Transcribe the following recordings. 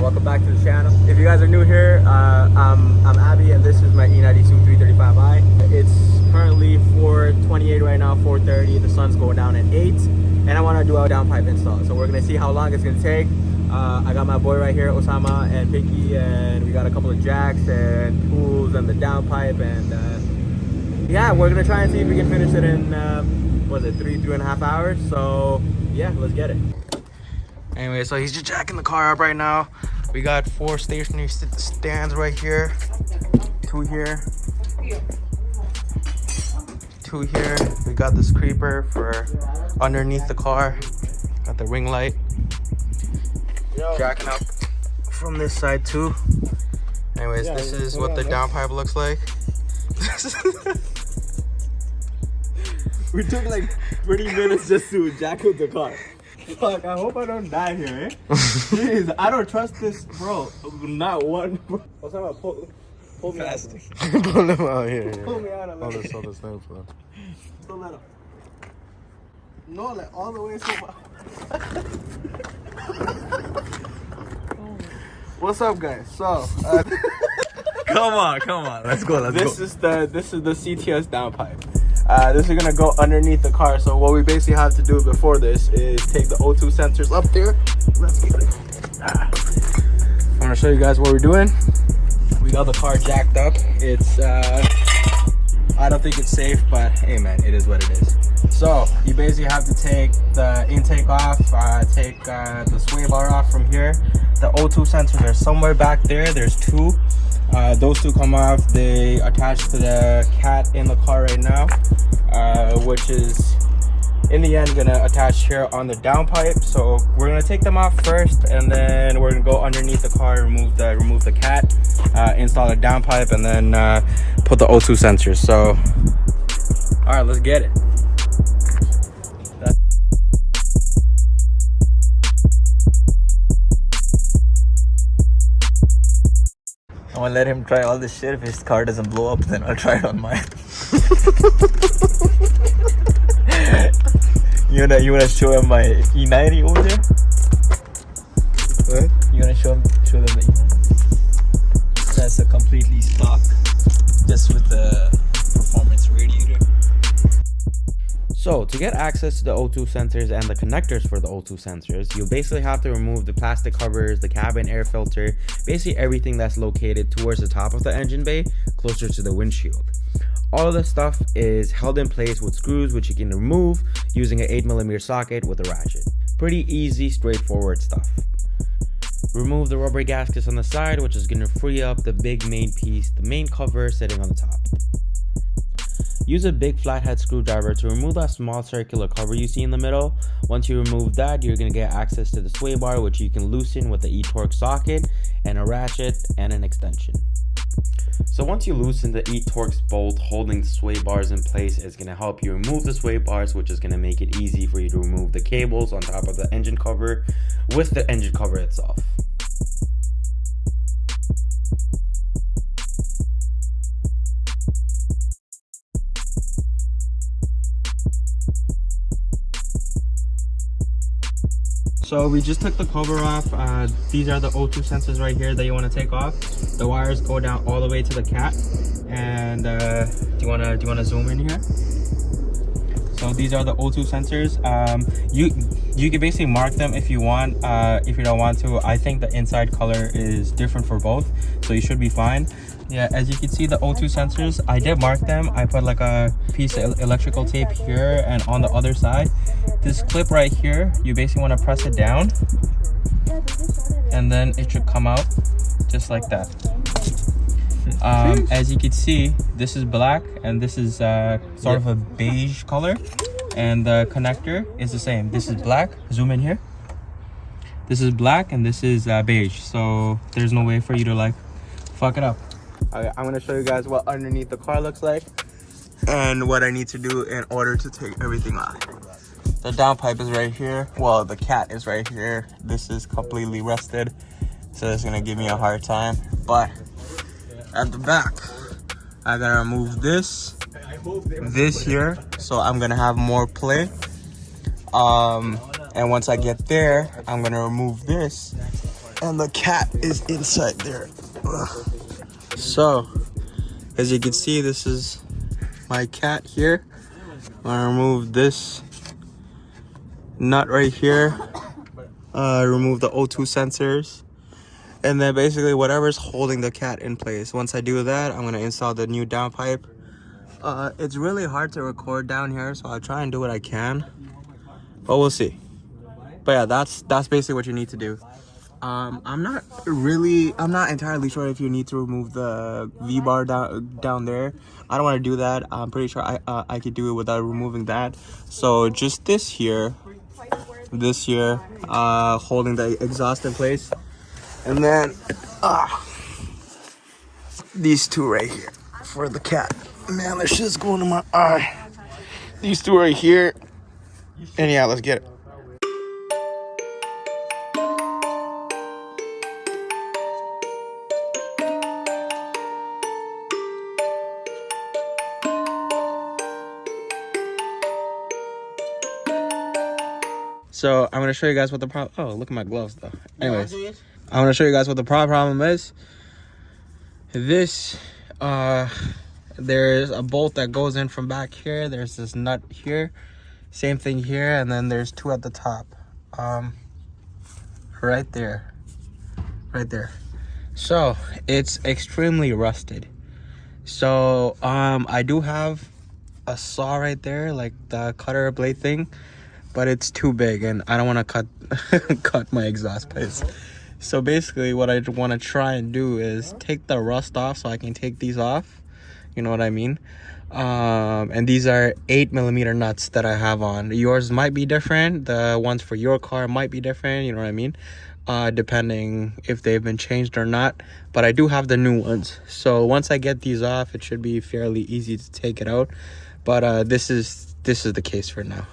welcome back to the channel. If you guys are new here, I'm Abby and this is my E92 335i. It's currently 4:28 right now, 4:30. The sun's going down at 8 and I want to do a downpipe install. So we're going to see how long it's going to take. I got my boy right here, Osama and Pinky, and we got a couple of jacks and tools and the downpipe, and yeah, we're going to try and see if we can finish it in, what is it, 3.5 hours. So yeah, let's get it. Anyway, so he's just jacking the car up right now. We got 4 stationary stands right here. 2 here. 2 here. We got this creeper for underneath the car. Got the ring light. Jacking up from this side too. Anyways, this is what the downpipe looks like. We took like 30 minutes just to jack up the car. Fuck, I hope I don't die here, eh? Jeez, I don't trust this, bro. Not one. What's that about? Pull me out. Pull him out here. Pull me out of it. Hold this thing for them. Don't let him. No, like all the way so far. What's up, guys? So, come on. Let's go. This is the CTS downpipe. This is gonna go underneath the car. So what we basically have to do before this is take the O2 sensors up there. Let's get it. I'm gonna show you guys what we're doing. We got the car jacked up. It's I don't think it's safe, but hey man, it is what it is. So you basically have to take the intake off, take the sway bar off from here. The O2 sensors are somewhere back there. There's 2. Those 2 come off. They attach to the cat in the car right now, which is in the end gonna attach here on the downpipe. So we're gonna take them off first, and then we're gonna go underneath the car, remove the cat, install the downpipe, and then put the O2 sensors. So all right, let's get it. I'm gonna let him try all this shit. If his car doesn't blow up, then I'll try it on mine. You wanna show him my E90 over there? What? You wanna show them the E90? That's a completely stock, just with the performance radiator. So to get access to the O2 sensors and the connectors for the O2 sensors, you basically have to remove the plastic covers, the cabin air filter, basically everything that's located towards the top of the engine bay, closer to the windshield. All of this stuff is held in place with screws, which you can remove using an 8mm socket with a ratchet. Pretty easy, straightforward stuff. Remove the rubber gaskets on the side, which is going to free up the big main piece, the main cover sitting on the top. Use a big flathead screwdriver to remove that small circular cover you see in the middle. Once you remove that, you're going to get access to the sway bar, which you can loosen with the e-torque socket and a ratchet and an extension. So once you loosen the e-torque bolt holding the sway bars in place, it's going to help you remove the sway bars, which is going to make it easy for you to remove the cables on top of the engine cover with the engine cover itself. So we just took the cover off. These are the O2 sensors right here that you want to take off. The wires go down all the way to the cat. And do you wanna zoom in here? So these are the O2 sensors. You can basically mark them if you want. If you don't want to, I think the inside color is different for both, so you should be fine. Yeah, as you can see, the O2 sensors, I did mark them. I put like a piece of electrical tape here and on the other side. This clip right here, you basically want to press it down and then it should come out just like that. As you can see, this is black and this is sort of a beige color, and the connector is the same. This is black. Zoom in here. This is black and this is beige, so there's no way for you to like fuck it up. Okay, I'm gonna show you guys what underneath the car looks like and what I need to do in order to take everything off. The downpipe is right here. Well, the cat is right here. This is completely rusted, so it's gonna give me a hard time. But at the back, I gotta remove this here, so I'm gonna have more play. And once I get there, I'm gonna remove this and the cat is inside there. Ugh. So, as you can see, this is my cat here. I'm gonna remove this nut right here. Remove the O2 sensors. And then basically whatever's holding the cat in place. Once I do that, I'm gonna install the new downpipe. It's really hard to record down here, so I'll try and do what I can. But we'll see. But yeah, that's basically what you need to do. I'm not entirely sure if you need to remove the V-bar down there. I don't want to do that. I'm pretty sure I could do it without removing that. So just this here, holding the exhaust in place. And then these two right here for the cat. Man, this shit's going to my eye. These two right here. And yeah, let's get it. So I'm gonna show you guys what the problem. Oh, look at my gloves though. Anyways, I'm gonna show you guys what the problem is. This, there's a bolt that goes in from back here. There's this nut here, same thing here, and then there's two at the top. Right there. So it's extremely rusted. So I do have a saw right there, like the cutter blade thing, but it's too big and I don't want to cut my exhaust pipes. So basically what I want to try and do is take the rust off so I can take these off. You know what I mean? And these are 8mm nuts that I have on. Yours might be different. The ones for your car might be different. You know what I mean? Depending if they've been changed or not. But I do have the new ones. So once I get these off, it should be fairly easy to take it out. But this is the case for now.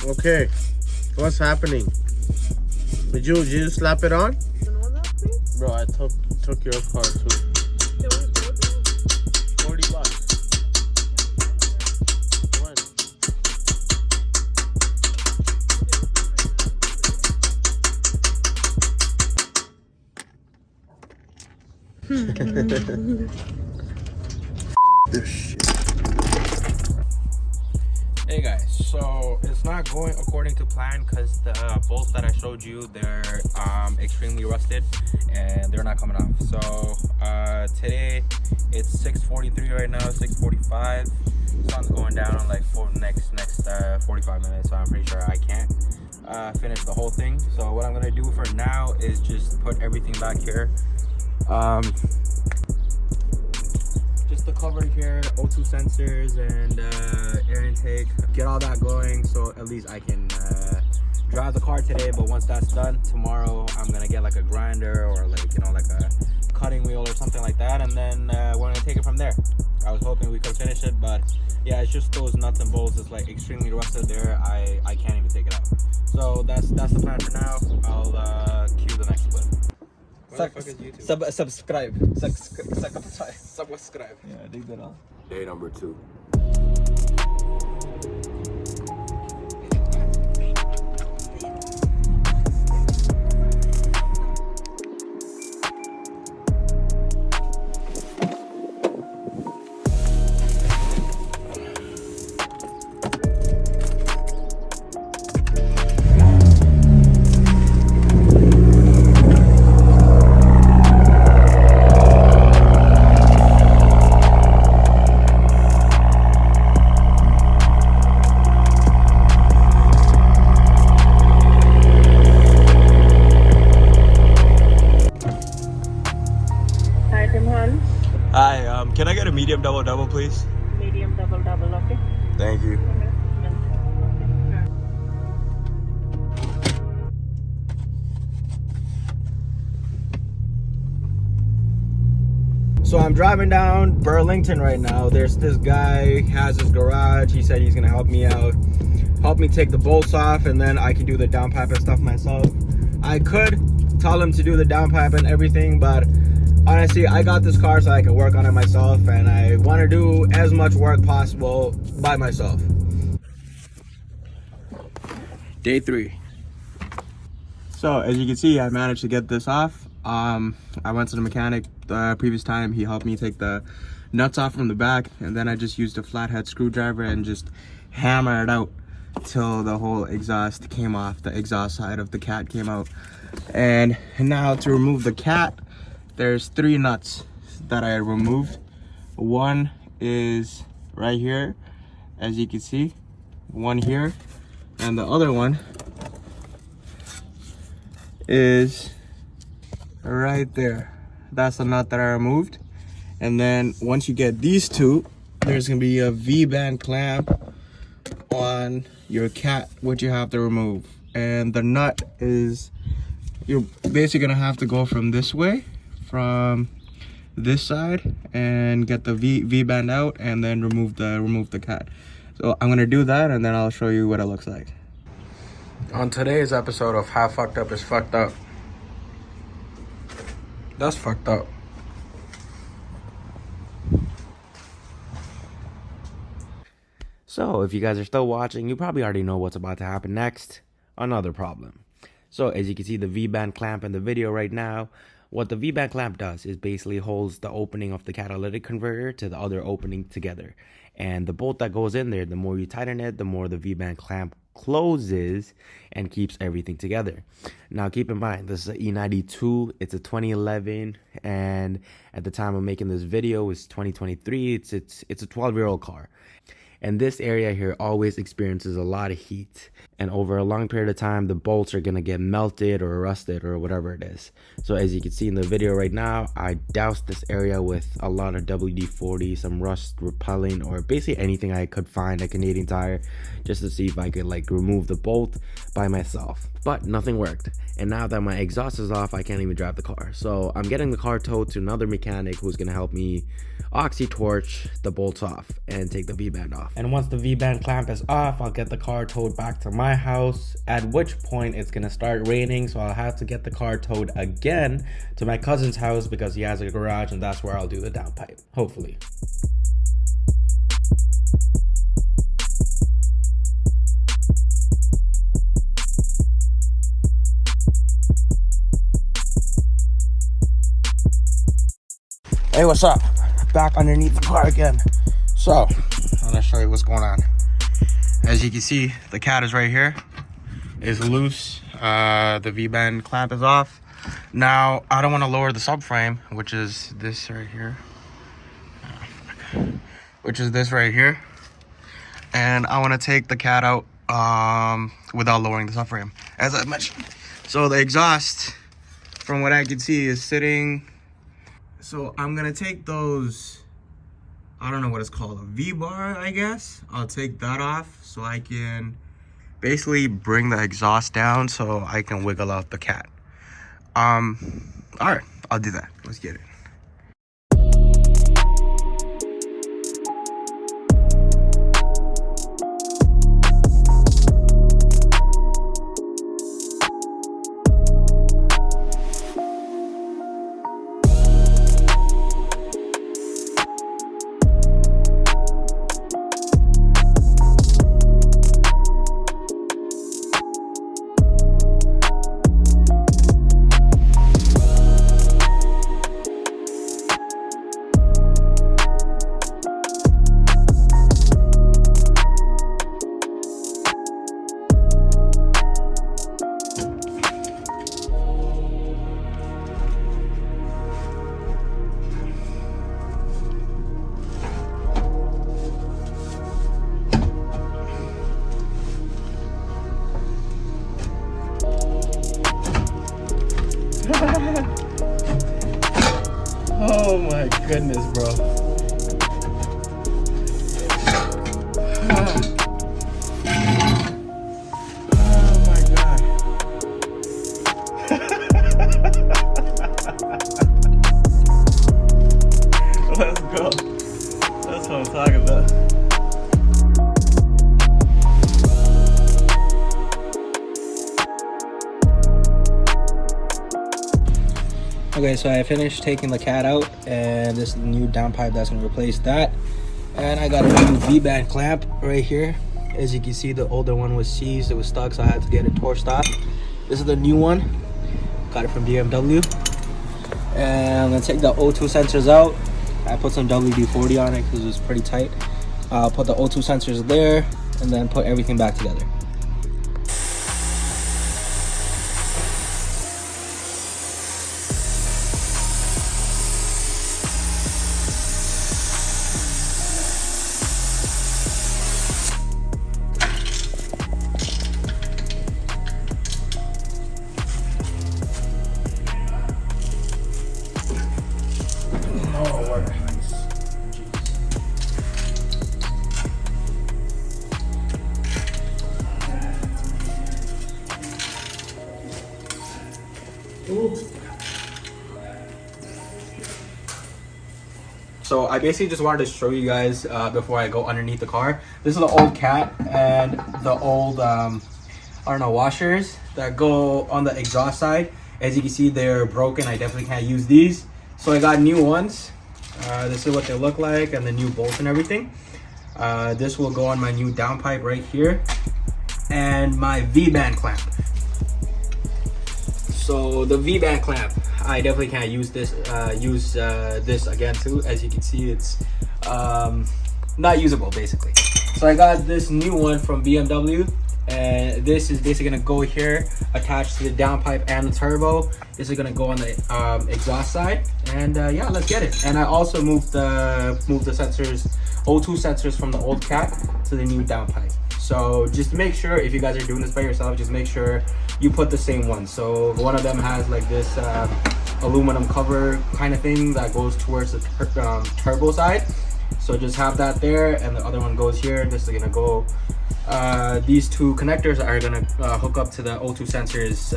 Okay, what's happening? Did you slap it on? Bro, I took your car too. $40. This shit. Hey guys, so it's not going according to plan because the bolts that I showed you, they're extremely rusted and they're not coming off. So today it's 6:43 right now, 6:45. Sun's going down in like next 45 minutes, so I'm pretty sure I can't finish the whole thing. So what I'm gonna do for now is just put everything back here. Just the cover here, O2 sensors and air intake, get all that going so at least I can drive the car today. But once that's done, tomorrow I'm gonna get like a grinder or like, you know, like a cutting wheel or something like that, and then we're gonna take it from there. I was hoping we could finish it, but yeah, it's just those nuts and bolts. It's like extremely rusted there. I can't even take it out. So that's the plan for now. I'll cue the next clip. Subscribe. Yeah, I dig that all. Day number 2. Hi, can I get a medium double please? Medium double, okay? Thank you. So I'm driving down Burlington right now. There's this guy, has his garage. He said he's gonna help me out, help me take the bolts off, and then I can do the downpipe and stuff myself. I could tell him to do the downpipe and everything, but honestly, I got this car so I can work on it myself, and I want to do as much work possible by myself. Day 3. So as you can see, I managed to get this off. I went to the mechanic the previous time. He helped me take the nuts off from the back, and then I just used a flathead screwdriver and just hammer it out till the whole exhaust came off. The exhaust side of the cat came out. And now to remove the cat, there's 3 nuts that I removed. One is right here, as you can see, one here, and the other one is right there. That's the nut that I removed. And then once you get these 2, there's gonna be a V-band clamp on your cat, which you have to remove. And the nut is, you're basically gonna have to go from this way, from this side, and get the V-band out, and then remove the cat. So I'm gonna do that, and then I'll show you what it looks like. On today's episode of How Fucked Up is Fucked Up. That's fucked up. So if you guys are still watching, you probably already know what's about to happen next. Another problem. So as you can see the V-band clamp in the video right now, what the V-band clamp does is basically holds the opening of the catalytic converter to the other opening together. And the bolt that goes in there, the more you tighten it, the more the V-band clamp closes and keeps everything together. Now keep in mind, this is an E92, it's a 2011, and at the time of making this video it's 2023. It's a 12-year-old car. And this area here always experiences a lot of heat. And over a long period of time, the bolts are going to get melted or rusted or whatever it is. So as you can see in the video right now, I doused this area with a lot of WD-40, some rust repelling, or basically anything I could find at Canadian Tire, just to see if I could like remove the bolt by myself. But nothing worked. And now that my exhaust is off, I can't even drive the car. So I'm getting the car towed to another mechanic who's going to help me oxy torch the bolts off and take the V-band off. And once the V-band clamp is off, I'll get the car towed back to my house, at which point it's gonna start raining, so I'll have to get the car towed again to my cousin's house because he has a garage, and that's where I'll do the downpipe, hopefully. Hey, what's up? Back underneath the car again. So, I'm gonna show you what's going on. As you can see, the cat is right here. It's loose. The V-band clamp is off. Now, I don't want to lower the subframe, which is this right here. And I want to take the cat out without lowering the subframe, as I mentioned. So the exhaust, from what I can see, is sitting. So I'm gonna take those, I don't know what it's called, a V-bar, I guess. I'll take that off so I can basically bring the exhaust down so I can wiggle out the cat. All right, I'll do that. Let's get it. Oh my goodness, bro. Oh my god. Let's go. That's what I'm talking about. Okay, so I finished taking the cat out, and this is the new downpipe that's gonna replace that. And I got a new V-band clamp right here. As you can see, the older one was seized, it was stuck, so I had to get it torced off. This is the new one, got it from BMW. And I'm gonna take the O2 sensors out. I put some WD-40 on it because it was pretty tight. I'll put the O2 sensors there, and then put everything back together. So I basically just wanted to show you guys before I go underneath the car. This is the old cat and the old I don't know, washers that go on the exhaust side. As you can see, they're broken. I definitely can't use these, so I got new ones. This is what they look like, and the new bolts and everything. This will go on my new downpipe right here, and my V-band clamp. So the V-band clamp, I definitely can't use this this again too. As you can see, it's not usable basically. So I got this new one from BMW, and this is basically gonna go here, attached to the downpipe and the turbo. This is gonna go on the exhaust side, and yeah, let's get it. And I also moved the sensors, O2 sensors, from the old cat to the new downpipe. So just make sure, if you guys are doing this by yourself, just make sure you put the same one. So one of them has like this aluminum cover kind of thing that goes towards the turbo side. So just have that there, and the other one goes here. This is gonna go, these two connectors are gonna hook up to the O2 sensors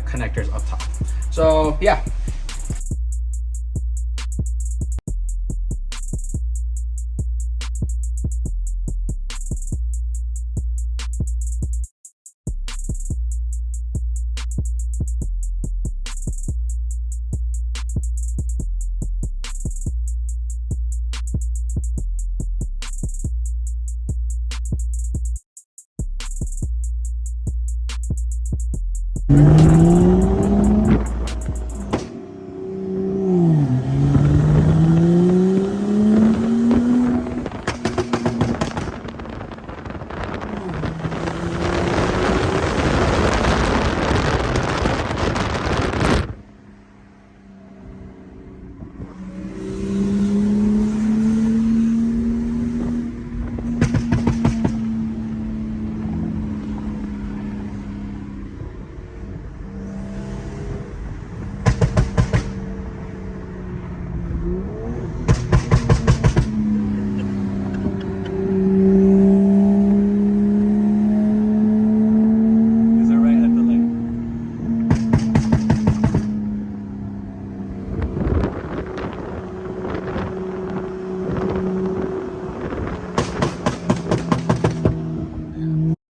connectors up top. So yeah,